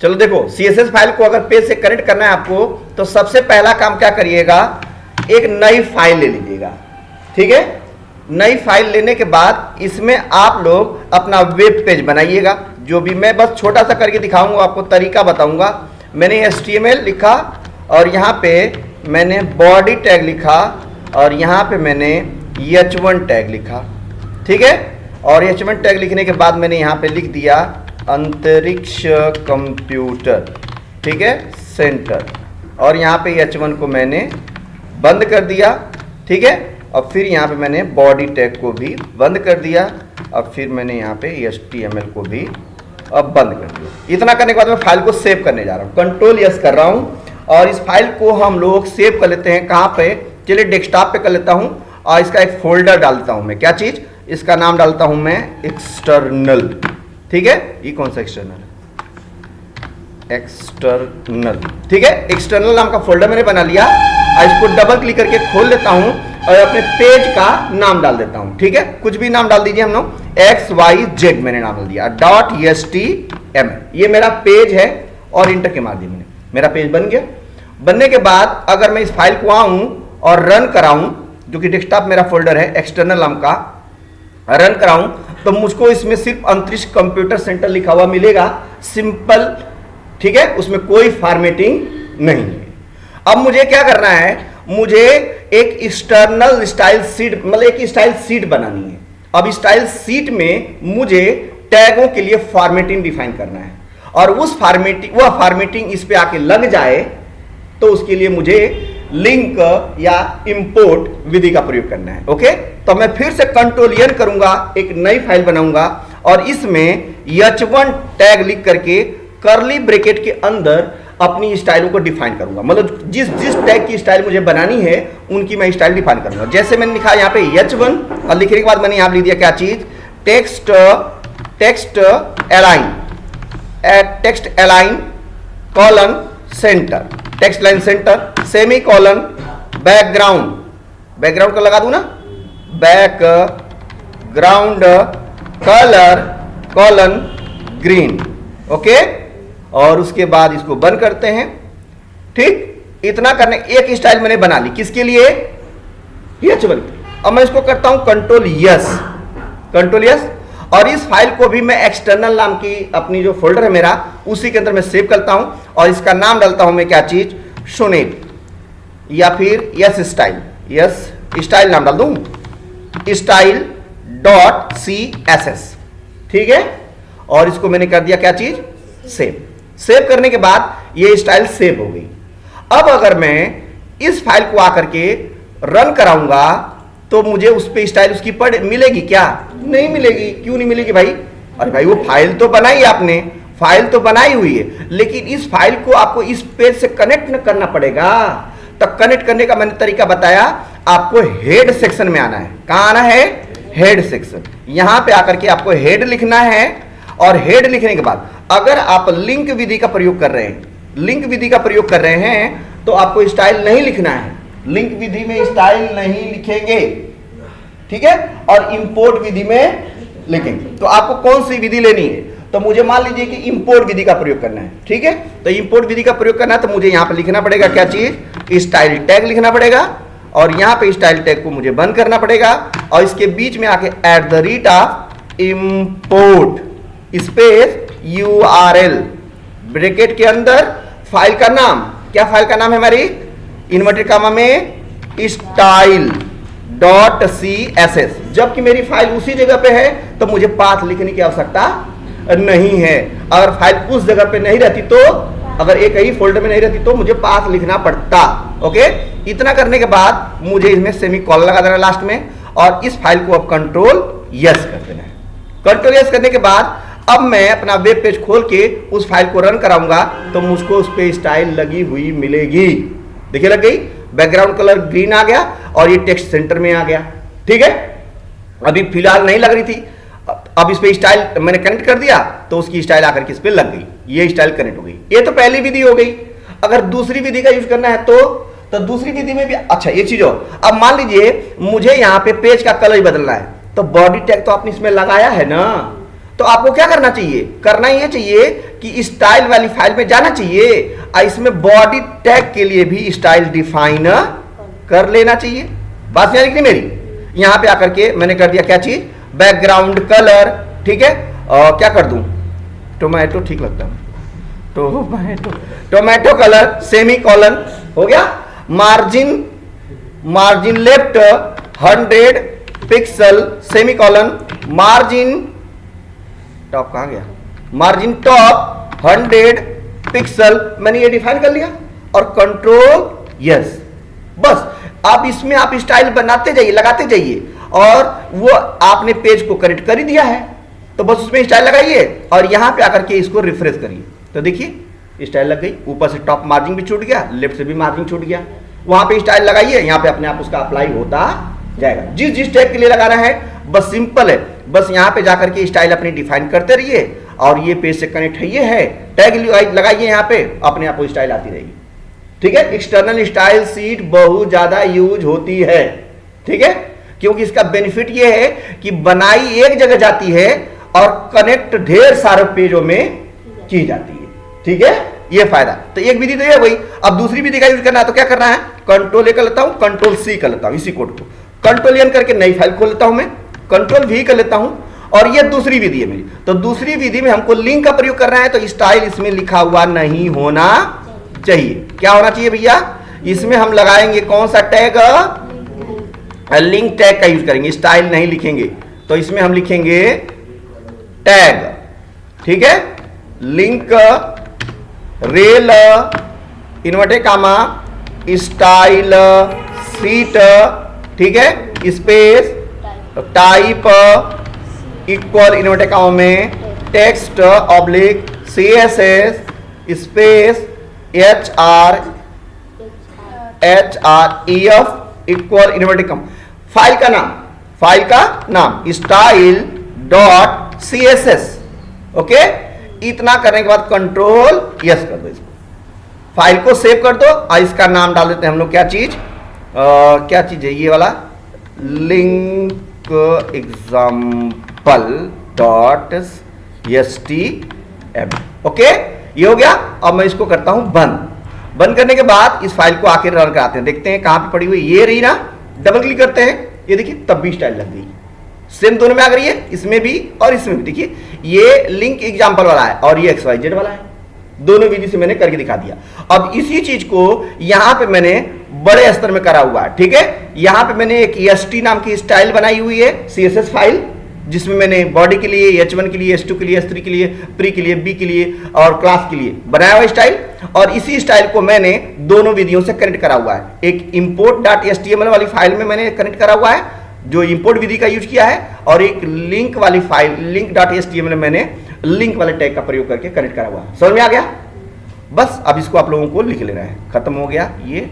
चलो देखो, CSS file को अगर पेज से कनेक्ट करना है आपको, तो सबसे पहला काम क्या करिएगा, एक नई फाइल ले लीजिएगा। ठीक है, नई फाइल लेने के बाद इसमें आप लोग अपना वेब पेज बनाइएगा। जो भी मैं बस छोटा सा करके दिखाऊंगा, आपको तरीका बताऊंगा। मैंने HTML लिखा और यहाँ पे मैंने बॉडी टैग लिखा और यहाँ पे मैंने H1 टैग लिखा। ठीक है, और H1 टैग लिखने के बाद मैंने यहाँ पे लिख दिया अंतरिक्ष कंप्यूटर, ठीक है, सेंटर, और यहाँ पे H1 को मैंने बंद कर दिया। ठीक है, और फिर यहाँ पे मैंने बॉडी टैग को भी बंद कर दिया, अब फिर मैंने यहाँ पे HTML को भी अब बंद कर दिया। इतना करने के बाद मैं फाइल को सेव करने जा रहा हूँ, कंट्रोल यस कर रहा हूँ, और इस फाइल को हम लोग सेव कर लेते हैं। कहाँ पे, चलिए डेस्कटॉप पे कर लेता हूँ, और इसका एक फोल्डर डालता हूँ मैं। क्या चीज़, इसका नाम डालता हूँ मैं एक्सटर्नल। ठीक है, ये कौन सा एक्सटर्नल है, एक्सटर्नल। ठीक है, एक्सटर्नल नाम का फोल्डर मैंने बना लिया, और इसको डबल क्लिक करके खोल लेता हूँ और अपने पेज का नाम डाल देता हूँ। ठीक है, कुछ भी नाम डाल दीजिए, हम लोग XYZ मैंने नाम डाल दिया, .html, ये मेरा पेज है, और इंटर के मार दिया मैंने, मेरा पेज बन गया। बनने के बाद अगर मैं इस फाइल को आऊं और रन कराऊं, जो कि डेस्कटॉप मेरा फोल्डर है एक्सटर्नल नाम का, रन कराऊं, तो मुझको इसमें सिर्फ अंतरिक्ष कंप्यूटर सेंटर लिखा हुआ मिलेगा, सिंपल। ठीक है, उसमें कोई फॉर्मेटिंग नहीं है। अब मुझे क्या करना है, मुझे एक एक्सटर्नल स्टाइल सीट, मतलब एक स्टाइल सीट बनानी है। अब स्टाइल सीट में मुझे टैगों के लिए फॉर्मेटिंग डिफाइन करना है, और उस फॉर्मेटिंग, वह फॉर्मेटिंग इस पे आके लग जाए, तो उसके लिए मुझे लिंक या इंपोर्ट विधि का प्रयोग करना है। ओके, तो मैं फिर से कंट्रोल एन करूंगा, एक नई फाइल बनाऊंगा, और इसमें H1 टैग लिख करके कर्ली ब्रैकेट के अंदर अपनी स्टाइलों को डिफाइन करूंगा। मतलब जिस जिस टैग की स्टाइल मुझे बनानी है, उनकी मैं स्टाइल डिफाइन करूंगा। जैसे मैंने लिखा यहाँ पे H1, और लिखने के बाद मैंने यहाँ लिख दिया क्या चीज, text align colon centre, text line centre, semi colon background, background का लगा दूं ना, background colour colon green. Okay, और उसके बाद इसको बंद करते हैं। ठीक, इतना करने, एक स्टाइल मैंने बना ली, किसके लिए, H1। अब मैं इसको करता हूं कंट्रोल यस, कंट्रोल यस, और इस फाइल को भी मैं एक्सटर्नल नाम की अपनी जो फोल्डर है मेरा, उसी के अंदर मैं सेव करता हूं, और इसका नाम डालता हूं मैं क्या चीज, सोनेट, या फिर यस स्टाइल, यस स्टाइल नाम डाल दूं, style.css। ठीक है, और इसको मैंने कर दिया क्या चीज, सेव। सेव करने के बाद ये स्टाइल सेव हो गई। अब अगर मैं इस फाइल को आकर के रन कराऊंगा, तो मुझे उस पे स्टाइल उसकी मिलेगी क्या, नहीं मिलेगी। क्यों नहीं मिलेगी भाई, अरे भाई वो फाइल तो बनाई आपने, फाइल तो बनाई हुई है, लेकिन इस फाइल को आपको इस पेज से कनेक्ट करना पड़ेगा। तो कनेक्ट करने का मैंने तरीका बताया, आपको हेड सेक्शन में आना है। कहां आना है, हेड सेक्शन। यहां पे आकर के आपको हेड लिखना है, और हेड लिखने के बाद अगर आप लिंक विधि का प्रयोग कर रहे हैं, लिंक विधि का प्रयोग कर रहे हैं, तो आपको स्टाइल नहीं लिखना है, लिंक विधि में स्टाइल नहीं लिखेंगे। ठीक है, और इंपोर्ट विधि में लिखेंगे। तो आपको कौन सी विधि लेनी है, तो मुझे मान लीजिए कि इंपोर्ट विधि का प्रयोग करना है। ठीक है, तो इंपोर्ट विधि का प्रयोग करना है, तो मुझे यहां पर लिखना पड़ेगा क्या चीज, स्टाइल टैग लिखना पड़ेगा, और यहां पे स्टाइल टैग को मुझे बंद करना पड़ेगा, और इसके बीच में आके @import स्पेस URL ब्रैकेट के अंदर फाइल का नाम, क्या फाइल का नाम है हमारी, इन्वर्टेड कामा में style.css। जबकि मेरी फाइल उसी जगह पे है, तो मुझे पाथ लिखने की आवश्यकता नहीं है। अगर फाइल उस जगह पे नहीं रहती, तो अगर एक ही फोल्डर में नहीं रहती, तो मुझे पाथ लिखना पड़ता। ओके, इतना करने के बाद मुझे इसमें सेमी कॉलन लगा देना लास्ट में, और इस फाइल को अब कंट्रोल यस कर देना है। कंट्रोल यस करने के बाद अब मैं अपना वेब पेज खोल के उस फाइल को रन कराऊंगा, तो मुझको उस पे स्टाइल लगी हुई मिलेगी। देखिए लग गई, बैकग्राउंड कलर ग्रीन आ गया, और ये टेक्स्ट सेंटर में आ गया। ठीक है, अभी फिलहाल नहीं लग रही थी, अब इस पे स्टाइल मैंने कनेक्ट कर दिया, तो उसकी स्टाइल आकर के इस पे लग गई, ये स्टाइल कनेक्ट हो गई। ये तो पहली विधि हो गई। अगर दूसरी विधि का यूज करना है, तो दूसरी विधि में भी, अच्छा एक चीज और, अब मान लीजिए मुझे यहाँ पे पेज का कलर ही बदलना है, तो बॉडी टैग तो आपने इसमें लगाया है ना, तो आपको क्या करना चाहिए, करना ये चाहिए कि स्टाइल वाली फाइल में जाना चाहिए और इसमें बॉडी टैग के लिए भी स्टाइल डिफाइन कर लेना चाहिए। बात समझ नहीं मेरी। यहां पे आकर के मैंने कर दिया क्या चीज, बैकग्राउंड कलर, ठीक है, और क्या कर दूं, टोमेटो ठीक लगता है, टोमेटो कलर सेमी कॉलन हो गया। Margin left 100 pixel semi colon, margin top कहां गया, मार्जिन टॉप 100 पिक्सल, मैंने ये डिफाइन कर लिया और कंट्रोल यस। बस अब इसमें आप स्टाइल बनाते जाइए, लगाते जाइए, और वो आपने पेज को करेक्ट कर ही दिया है, तो बस उसमें स्टाइल लगाइए और यहां पे आकर के इसको रिफ्रेश करिए, तो देखिए स्टाइल लग गई। ऊपर से टॉप मार्जिन भी छूट गया, लेफ्ट से भी मार्जिन छूट गया। वहां पे स्टाइल लगाइए, यहां पे अपने आप उसका अप्लाई होता जाएगा। जिस टैग के लिए लगाना है बस सिंपल है, बस यहां पे जाकर के स्टाइल अपनी डिफाइन करते रहिए और ये पेज से कनेक्ट है, ये है टैग लगाइए यहां पे, अपने आप को स्टाइल आती रहेगी। ठीक है, एक्सटर्नल स्टाइल सीट बहुत ज्यादा यूज होती है, ठीक है, क्योंकि इसका बेनिफिट ये है कि बनाई एक जगह जाती है और कनेक्ट ढेर सारे पेजों में की जाती है। ठीक है, ये फायदा। तो एक विधि तो ये हुई। अब दूसरी विधि का यूज करना है तो क्या करना है, कंट्रोल ए कर लेता हूं, कंट्रोल सी कर लेता हूं, इसी कोड को कंट्रोल एन करके नई फाइल खोल लेता हूं, मैं कंट्रोल वी कर लेता हूं, और ये दूसरी विधि है मेरी। तो दूसरी विधि में हमको लिंक का प्रयोग करना है, तो स्टाइल इसमें लिखा हुआ नहीं होना चाहिए। क्या होना चाहिए भैया, इसमें हम लगाएंगे कौन सा टैग, लिंक टैग का यूज करेंगे, स्टाइल नहीं लिखेंगे। तो इसमें हम लिखेंगे टैग, ठीक है, link rel inverted comma style sheet, ठीक है, space type equal inverted comma में text oblique CSS space href equal inverted comma, file का नाम स्टाइल डॉट CSS। ओके, इतना करने के बाद कंट्रोल यस कर दो, इसको फाइल को सेव कर दो और इसका नाम डाल देते हैं हम लोग, क्या चीज है ये वाला, link example dot html। Okay, ये हो गया। अब मैं इसको करता हूं बंद करने के बाद इस फाइल को आखिर रन कराते हैं, देखते हैं कहां पे पड़ी हुई, ये रही ना, डबल क्लिक करते हैं, ये देखिए तब भी स्टाइल लग गई, सेम दोनों में आ गई है, इसमें भी और इसमें भी। देखिए ये लिंक एग्जाम्पल वाला है और ये XYZ वाला है, दोनों विधि से मैंने करके दिखा दिया। अब इसी चीज को यहां पे मैंने बड़े स्तर में करा हुआ है, ठीक है। यहां पे मैंने एक ST नाम की स्टाइल बनाई हुई है, CSS फाइल, जिसमें मैंने बॉडी के लिए, H1 के लिए, H2 के लिए, H3 के लिए, प्री के लिए, बी के लिए और क्लास के लिए बनाया हुआ स्टाइल, और इसी स्टाइल को मैंने दोनों विधियों से कनेक्ट करा हुआ है। एक import.html वाली फाइल में मैंने कनेक्ट करा हुआ है, जो इंपोर्ट विधि का यूज किया है, और एक लिंक वाली फाइल link.html में मैंने लिंक वाले टैग का प्रयोग करके कनेक्ट करा हुआ है। समझ में आ गया? बस अब इसको आप लोगों को लिख लेना है, खत्म हो गया ये।